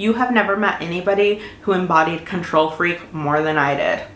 You have never met anybody who embodied control freak more than I did.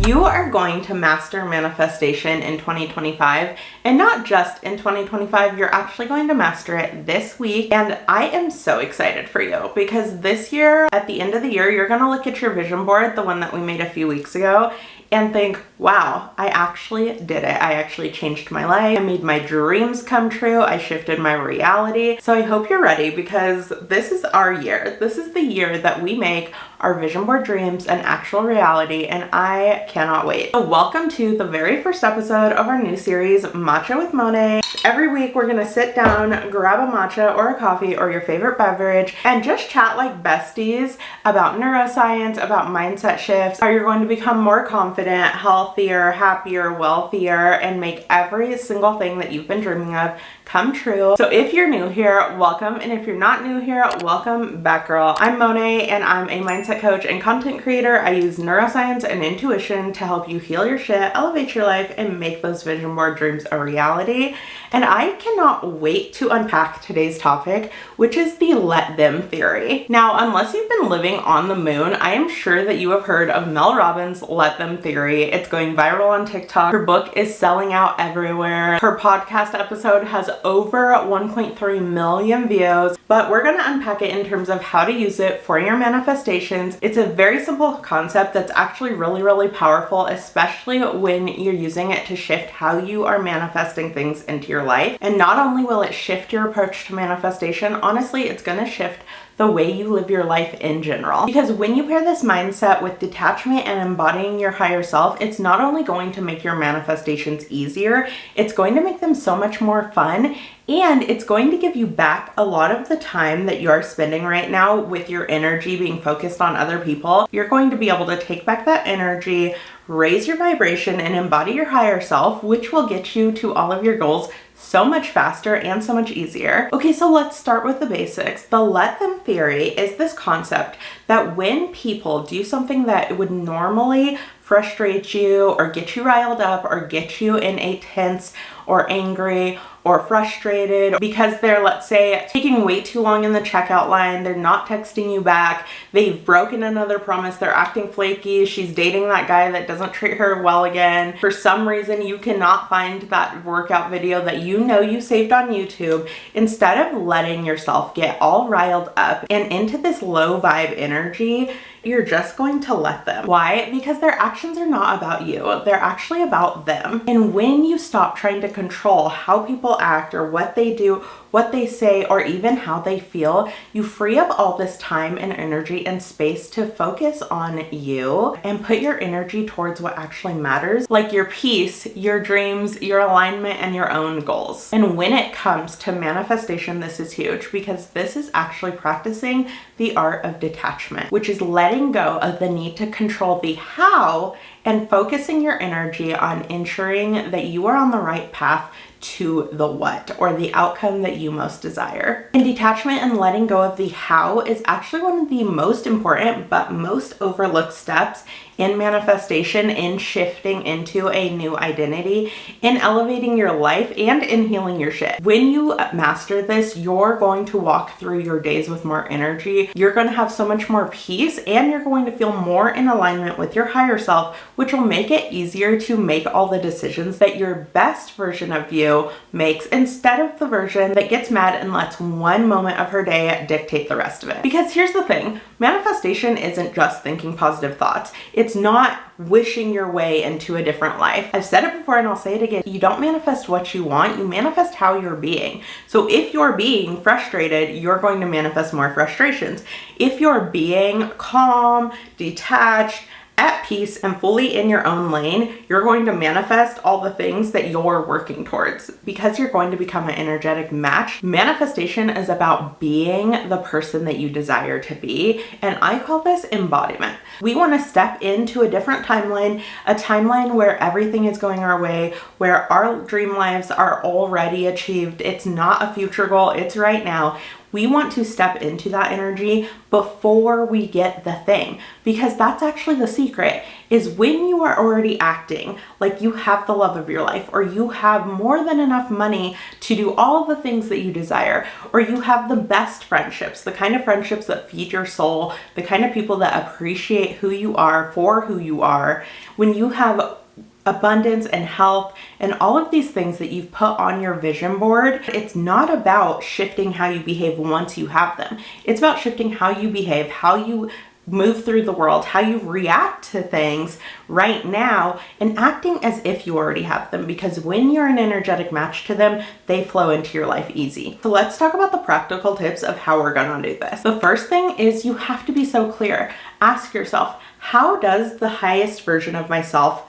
You are going to master manifestation in 2025, and not just in 2025, you're actually going to master it this week. And I am so excited for you because this year, at the end of the year, you're going to look at your vision board, the one that we made a few weeks ago, and think, wow, I actually did it. I actually changed my life. I made my dreams come true. I shifted my reality. So I hope you're ready because this is our year. This is the year that we make our vision board dreams an actual reality, and I cannot wait. So welcome to the very first episode of our new series, Matcha with Monet. Every week we're gonna sit down, grab a matcha or a coffee or your favorite beverage, and just chat like besties about neuroscience, about mindset shifts, how you're going to become more confident, healthier, happier, wealthier, and make every single thing that you've been dreaming of come true. So if you're new here, welcome. And if you're not new here, welcome back, girl. I'm Monet and I'm a mindset coach and content creator. I use neuroscience and intuition to help you heal your shit, elevate your life, and make those vision board dreams a reality. And I cannot wait to unpack today's topic, which is the let them theory. Now, unless you've been living on the moon, I am sure that you have heard of Mel Robbins' let them theory. It's going viral on TikTok. Her book is selling out everywhere. Her podcast episode has over 1.3 million views, but we're going to unpack it in terms of how to use it for your manifestations. It's a very simple concept that's actually really, really powerful, especially when you're using it to shift how you are manifesting things into your life. And not only will it shift your approach to manifestation, honestly, it's going to shift the way you live your life in general. Because when you pair this mindset with detachment and embodying your higher self, it's not only going to make your manifestations easier, it's going to make them so much more fun, and it's going to give you back a lot of the time that you are spending right now with your energy being focused on other people. You're going to be able to take back that energy, raise your vibration, and embody your higher self, which will get you to all of your goals so much faster and so much easier. Okay, so let's start with the basics. The let them theory is this concept that when people do something that would normally frustrate you or get you riled up or get you in a tense or angry or frustrated because they're, let's say, taking way too long in the checkout line, they're not texting you back, they've broken another promise, they're acting flaky, she's dating that guy that doesn't treat her well again. For some reason, you cannot find that workout video that you know you saved on YouTube. Instead of letting yourself get all riled up and into this low vibe energy, you're just going to let them. Why? Because their actions are not about you. They're actually about them. And when you stop trying to control how people act or what they do, what they say, or even how they feel, you free up all this time and energy and space to focus on you and put your energy towards what actually matters, like your peace, your dreams, your alignment, and your own goals. And when it comes to manifestation, this is huge because this is actually practicing the art of detachment, which is letting go of the need to control the how and focusing your energy on ensuring that you are on the right path to the what, or the outcome that you most desire. And detachment and letting go of the how is actually one of the most important but most overlooked steps in manifestation, in shifting into a new identity, in elevating your life, and in healing your shit. When you master this, you're going to walk through your days with more energy, you're going to have so much more peace, and you're going to feel more in alignment with your higher self, which will make it easier to make all the decisions that your best version of you makes instead of the version that gets mad and lets one moment of her day dictate the rest of it. Because here's the thing, manifestation isn't just thinking positive thoughts. It's not wishing your way into a different life. I've said it before and I'll say it again. You don't manifest what you want, you manifest how you're being. So if you're being frustrated, you're going to manifest more frustrations. If you're being calm, detached, at peace, and fully in your own lane, you're going to manifest all the things that you're working towards because you're going to become an energetic match. Manifestation is about being the person that you desire to be, and I call this embodiment. We want to step into a different timeline, a timeline where everything is going our way, where our dream lives are already achieved. It's not a future goal, it's right now. We want to step into that energy before we get the thing, because that's actually the secret, is when you are already acting like you have the love of your life, or you have more than enough money to do all the things that you desire, or you have the best friendships, the kind of friendships that feed your soul, the kind of people that appreciate who you are for who you are, when you have abundance and health and all of these things that you've put on your vision board, it's not about shifting how you behave once you have them. It's about shifting how you behave, how you move through the world, how you react to things right now, and acting as if you already have them, because when you're an energetic match to them, they flow into your life easy. So let's talk about the practical tips of how we're gonna do this. The first thing is you have to be so clear. Ask yourself, how does the highest version of myself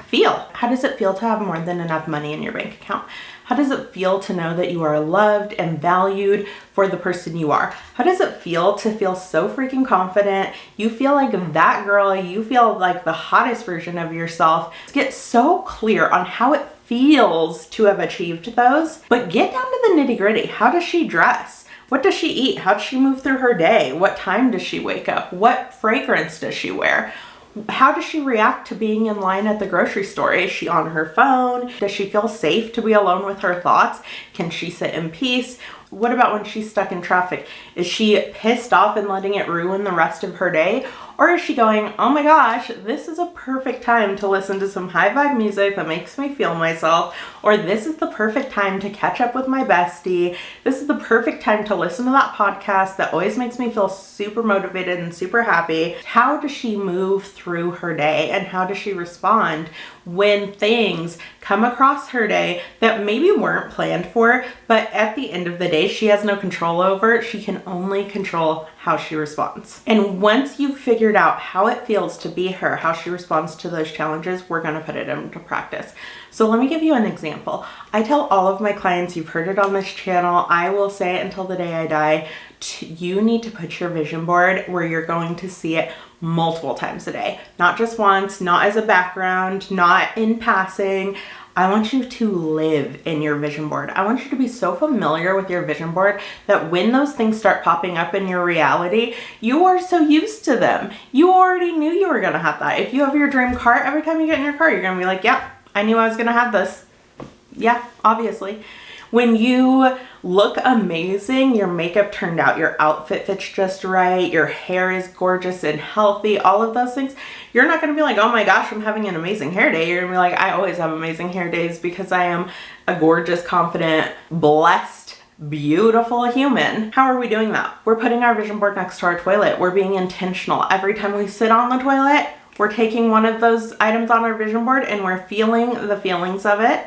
feel? How does it feel to have more than enough money in your bank account? How does it feel to know that you are loved and valued for the person you are? How does it feel to feel so freaking confident? You feel like that girl, you feel like the hottest version of yourself. Get so clear on how it feels to have achieved those, but get down to the nitty-gritty. How does she dress? What does she eat? How does she move through her day? What time does she wake up? What fragrance does she wear? How does she react to being in line at the grocery store? Is she on her phone? Does she feel safe to be alone with her thoughts? Can she sit in peace? What about when she's stuck in traffic? Is she pissed off and letting it ruin the rest of her day? Or is she going, oh my gosh, this is a perfect time to listen to some high vibe music that makes me feel myself, or this is the perfect time to catch up with my bestie. This is the perfect time to listen to that podcast that always makes me feel super motivated and super happy. How does she move through her day, and how does she respond when things come across her day that maybe weren't planned for, but at the end of the day, she has no control over? She can only control how she responds. And once you've figured out how it feels to be her, how she responds to those challenges, we're gonna put it into practice. So let me give you an example. I tell all of my clients, you've heard it on this channel, I will say it until the day I die, you need to put your vision board where you're going to see it multiple times a day. Not just once, not as a background, not in passing. I want you to live in your vision board. I want you to be so familiar with your vision board that when those things start popping up in your reality, you are so used to them. You already knew you were gonna have that. If you have your dream car, every time you get in your car, you're gonna be like, yeah, I knew I was gonna have this. Yeah, obviously. When you look amazing, your makeup turned out, your outfit fits just right, your hair is gorgeous and healthy, all of those things, you're not going to be like, oh my gosh, I'm having an amazing hair day. You're going to be like, I always have amazing hair days because I am a gorgeous, confident, blessed, beautiful human. How are we doing that? We're putting our vision board next to our toilet. We're being intentional. Every time we sit on the toilet, we're taking one of those items on our vision board and we're feeling the feelings of it.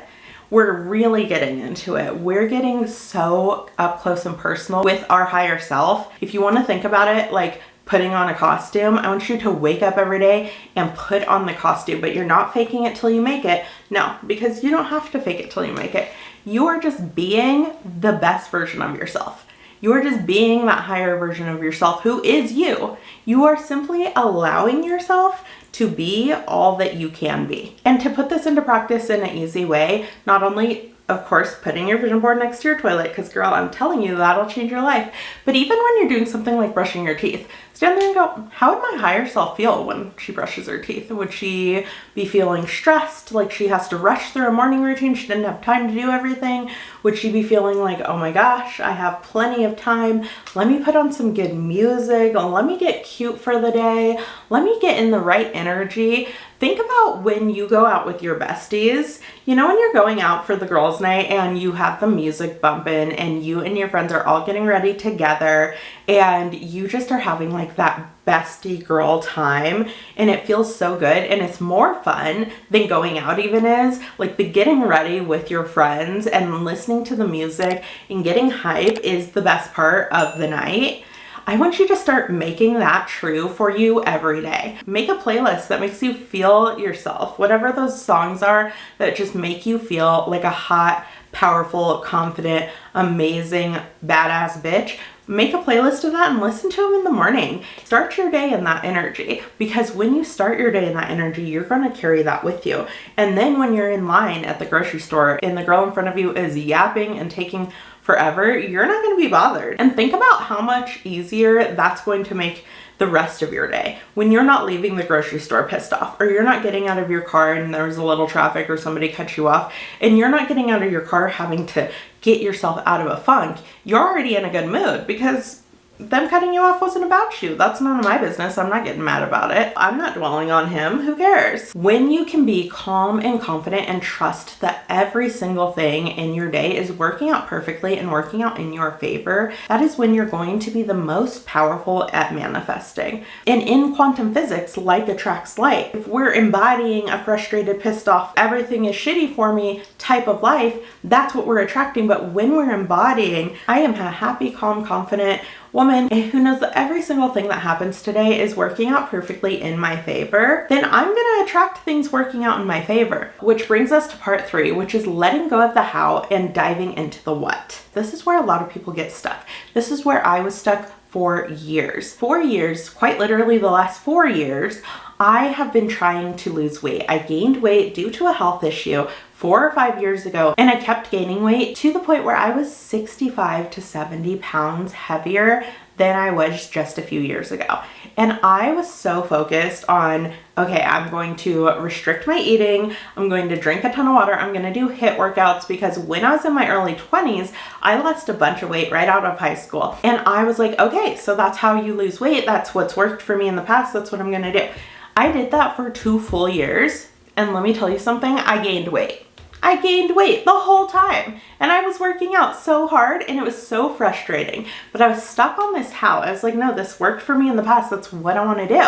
We're really getting into it. We're getting so up close and personal with our higher self. If you want to think about it like putting on a costume, I want you to wake up every day and put on the costume, but you're not faking it till you make it. No, because you don't have to fake it till you make it. You are just being the best version of yourself. You are just being that higher version of yourself who is you. You are simply allowing yourself to be all that you can be. And to put this into practice in an easy way, not only, of course, putting your vision board next to your toilet, because girl, I'm telling you, that'll change your life. But even when you're doing something like brushing your teeth, stand there and go, how would my higher self feel when she brushes her teeth? Would she be feeling stressed, like she has to rush through a morning routine, she didn't have time to do everything? Would she be feeling like, oh my gosh, I have plenty of time, let me put on some good music, let me get cute for the day, let me get in the right energy? Think about when you go out with your besties, you know, when you're going out for the girls' night and you have the music bumping and you and your friends are all getting ready together and you just are having like that bestie girl time and it feels so good and it's more fun than going out even is. Like the getting ready with your friends and listening to the music and getting hype is the best part of the night. I want you to start making that true for you every day. Make a playlist that makes you feel yourself. Whatever those songs are that just make you feel like a hot, powerful, confident, amazing, badass bitch. Make a playlist of that and listen to them in the morning. Start your day in that energy, because when you start your day in that energy, you're going to carry that with you. And then when you're in line at the grocery store and the girl in front of you is yapping and taking forever, you're not going to be bothered. And think about how much easier that's going to make the rest of your day when you're not leaving the grocery store pissed off, or you're not getting out of your car and there's a little traffic or somebody cut you off, and you're not getting out of your car having to get yourself out of a funk. You're already in a good mood because them cutting you off wasn't about you. That's none of my business. I'm not getting mad about it. I'm not dwelling on him. Who cares? When you can be calm and confident and trust that every single thing in your day is working out perfectly and working out in your favor, that is when you're going to be the most powerful at manifesting. And in quantum physics, like attracts like. If we're embodying a frustrated, pissed off, everything is shitty for me type of life, that's what we're attracting. But when we're embodying, I am a happy, calm, confident woman who knows that every single thing that happens today is working out perfectly in my favor, then I'm going to attract things working out in my favor. Which brings us to part 3, which is letting go of the how and diving into the what. This is where a lot of people get stuck. This is where I was stuck for years. 4 years, quite literally the last 4 years, I have been trying to lose weight. I gained weight due to a health issue 4 or 5 years ago, and I kept gaining weight to the point where I was 65 to 70 pounds heavier than I was just a few years ago. And I was so focused on, okay, I'm going to restrict my eating, I'm going to drink a ton of water, I'm going to do HIIT workouts, because when I was in my early 20s, I lost a bunch of weight right out of high school. And I was like, okay, so that's how you lose weight. That's what's worked for me in the past. That's what I'm going to do. I did that for 2 full years. And let me tell you something, I gained weight. I gained weight the whole time, and I was working out so hard, and it was so frustrating, but I was stuck on this how. I was like, no, this worked for me in the past. That's what I want to do.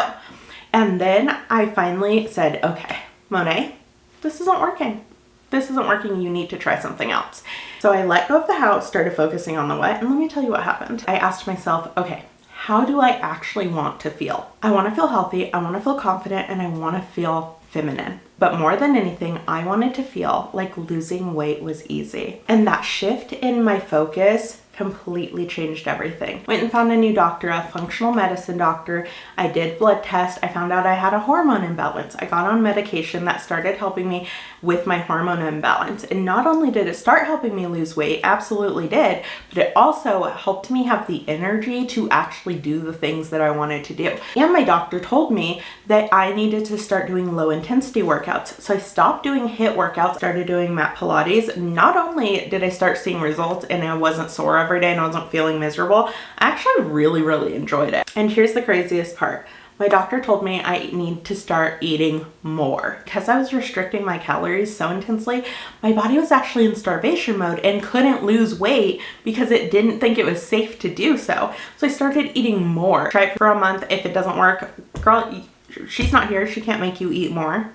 And then I finally said, okay, Monet, this isn't working. This isn't working. You need to try something else. So I let go of the how, started focusing on the what, and let me tell you what happened. I asked myself, okay, how do I actually want to feel? I want to feel healthy, I want to feel confident, and I want to feel feminine. But more than anything, I wanted to feel like losing weight was easy. And that shift in my focus completely changed everything. Went and found a new doctor, a functional medicine doctor. I did blood tests. I found out I had a hormone imbalance. I got on medication that started helping me with my hormone imbalance. And not only did it start helping me lose weight, absolutely did, but it also helped me have the energy to actually do the things that I wanted to do. And my doctor told me that I needed to start doing low intensity workouts. So I stopped doing HIIT workouts, started doing mat Pilates. Not only did I start seeing results and I wasn't sore every day and I wasn't feeling miserable, I actually really enjoyed it. And here's the craziest part. My doctor told me I need to start eating more. Because I was restricting my calories so intensely, my body was actually in starvation mode and couldn't lose weight because it didn't think it was safe to do so. So I started eating more. Try it for a month. If it doesn't work, girl, she's not here. She can't make you eat more.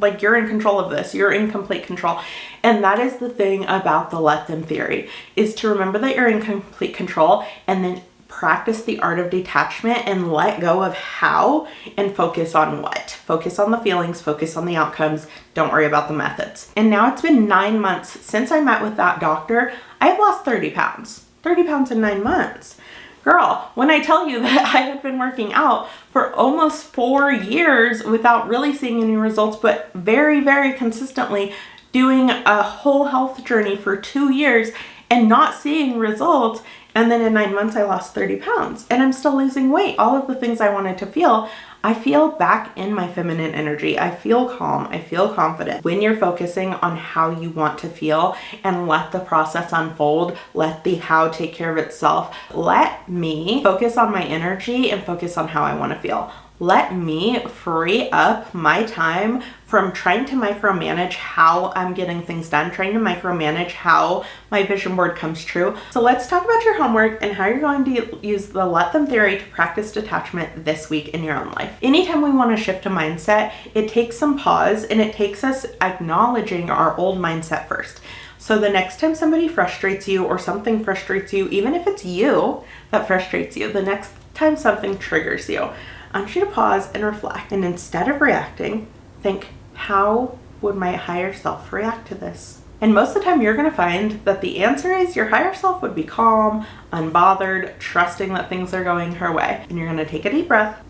Like, you're in control of this. You're in complete control. And that is the thing about the let them theory, is to remember that you're in complete control and then practice the art of detachment and let go of how and focus on what. Focus on the feelings, focus on the outcomes. Don't worry about the methods. And now it's been 9 months since I met with that doctor. I've lost 30 pounds. 30 pounds in 9 months. Girl, when I tell you that I have been working out for almost 4 years without really seeing any results, but very consistently doing a whole health journey for 2 years and not seeing results, and then in 9 months I lost 30 pounds and I'm still losing weight. All of the things I wanted to feel, I feel back in my feminine energy. I feel calm. I feel confident. When you're focusing on how you want to feel and let the process unfold, let the how take care of itself. Let me focus on my energy and focus on how I want to feel. Let me free up my time from trying to micromanage how I'm getting things done, trying to micromanage how my vision board comes true. So let's talk about your homework and how you're going to use the let them theory to practice detachment this week in your own life. Anytime we want to shift a mindset, it takes some pause and it takes us acknowledging our old mindset first. So the next time somebody frustrates you or something frustrates you, even if it's you that frustrates you, the next time something triggers you, I want you to pause and reflect. And instead of reacting, think, how would my higher self react to this? And most of the time you're going to find that the answer is your higher self would be calm, unbothered, trusting that things are going her way. And you're going to take a deep breath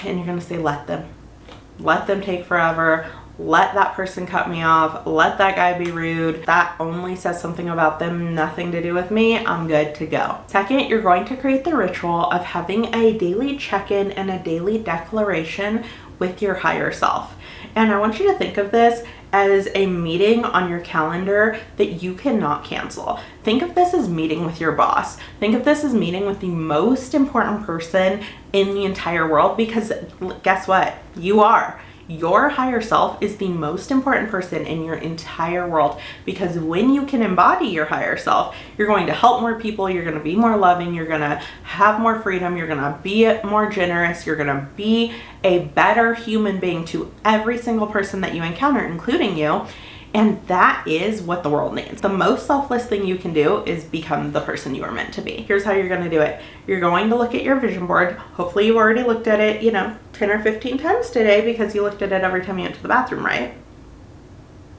and you're going to say, let them take forever. let that person cut me off, let that guy be rude. That only says something about them, nothing to do with me. I'm good to go. Second, you're going to create the ritual of having a daily check-in and a daily declaration with your higher self. And I want you to think of this as a meeting on your calendar that you cannot cancel. Think of this as meeting with your boss. Think of this as meeting with the most important person in the entire world, because guess what? You are. Your higher self is the most important person in your entire world, because when you can embody your higher self, you're going to help more people, you're going to be more loving, you're going to have more freedom, you're going to be more generous, you're going to be a better human being to every single person that you encounter, including you. And that is what the world needs. The most selfless thing you can do is become the person you are meant to be. Here's how you're going to do it. You're going to look at your vision board. Hopefully you already looked at it, 10 or 15 times today, because you looked at it every time you went to the bathroom, right?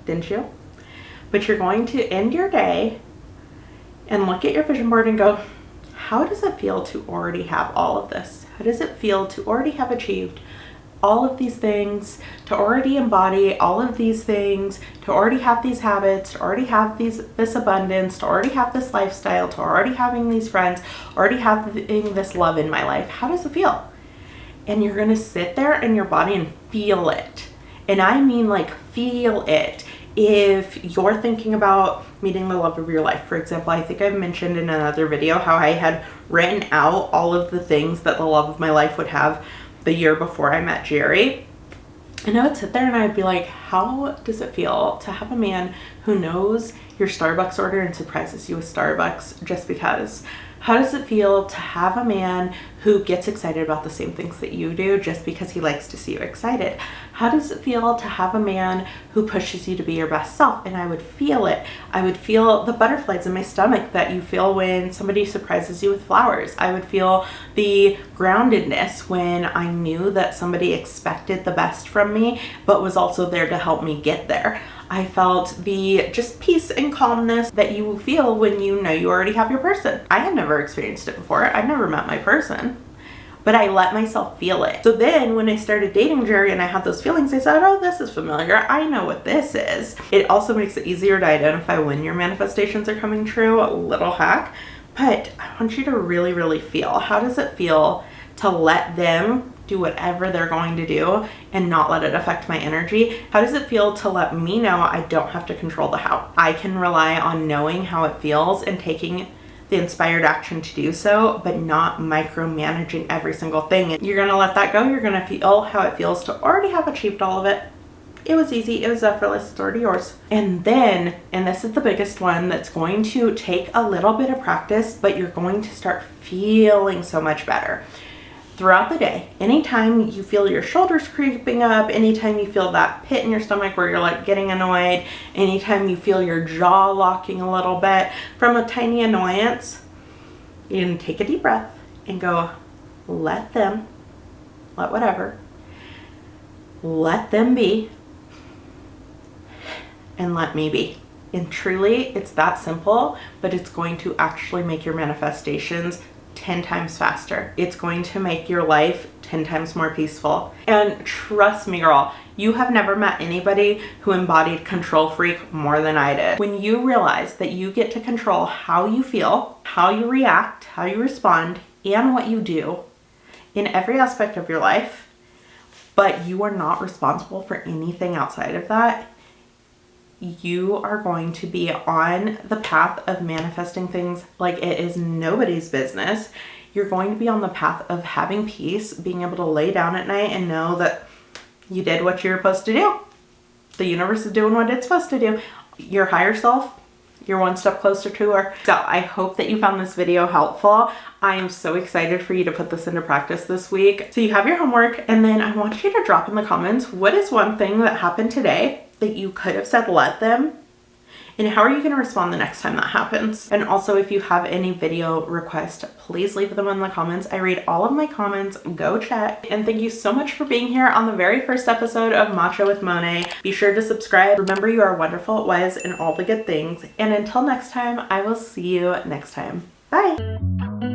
Didn't you? But you're going to end your day and look at your vision board and go, how does it feel to already have all of this? How does it feel to already have achieved all of these things, to already embody all of these things, to already have these habits, to already have this abundance, to already have this lifestyle, to already having these friends, already having this love in my life? How does it feel? And you're going to sit there in your body and feel it. And I mean like feel it. If you're thinking about meeting the love of your life, for example, I think I've mentioned in another video how I had written out all of the things that the love of my life would have the year before I met Jerry. And I would sit there and I'd be like, how does it feel to have a man who knows your Starbucks order and surprises you with Starbucks just because? How does it feel to have a man who gets excited about the same things that you do just because he likes to see you excited? How does it feel to have a man who pushes you to be your best self? And I would feel it. I would feel the butterflies in my stomach that you feel when somebody surprises you with flowers. I would feel the groundedness when I knew that somebody expected the best from me, but was also there to help me get there. I felt the just peace and calmness that you feel when you know you already have your person. I had never experienced it before. I've never met my person, but I let myself feel it. So then when I started dating Jerry and I had those feelings, I said, oh, this is familiar. I know what this is. It also makes it easier to identify when your manifestations are coming true, a little hack. But I want you to really, really feel, how does it feel to let them do whatever they're going to do and not let it affect my energy? How does it feel to let me know I don't have to control the how? I can rely on knowing how it feels and taking the inspired action to do so, but not micromanaging every single thing. And you're gonna let that go. You're gonna feel how it feels to already have achieved all of it. It was easy, it was effortless, it's already yours. And then, and this is the biggest one that's going to take a little bit of practice, but you're going to start feeling so much better. Throughout the day, anytime you feel your shoulders creeping up, anytime you feel that pit in your stomach where you're like getting annoyed, anytime you feel your jaw locking a little bit from a tiny annoyance, you can take a deep breath and go, let them, let whatever, let them be, and let me be. And truly, it's that simple, but it's going to actually make your manifestations 10 times faster. It's going to make your life 10 times more peaceful. And trust me, girl, you have never met anybody who embodied control freak more than I did. When you realize that you get to control how you feel, how you react, how you respond, and what you do in every aspect of your life, but you are not responsible for anything outside of that, you are going to be on the path of manifesting things like it is nobody's business. You're going to be on the path of having peace, being able to lay down at night and know that you did what you're supposed to do. The universe is doing what it's supposed to do. Your higher self, you're one step closer to her. So I hope that you found this video helpful. I am so excited for you to put this into practice this week. So you have your homework, and then I want you to drop in the comments, what is one thing that happened today that you could have said let them, and how are you going to respond the next time that happens? And also, if you have any video requests, please leave them in the comments. I read all of my comments. Go check. And thank you so much for being here on the very first episode of Matcha with Monet. Be sure to subscribe. Remember, you are wonderful, wise, and all the good things. And until next time, I will see you next time. Bye.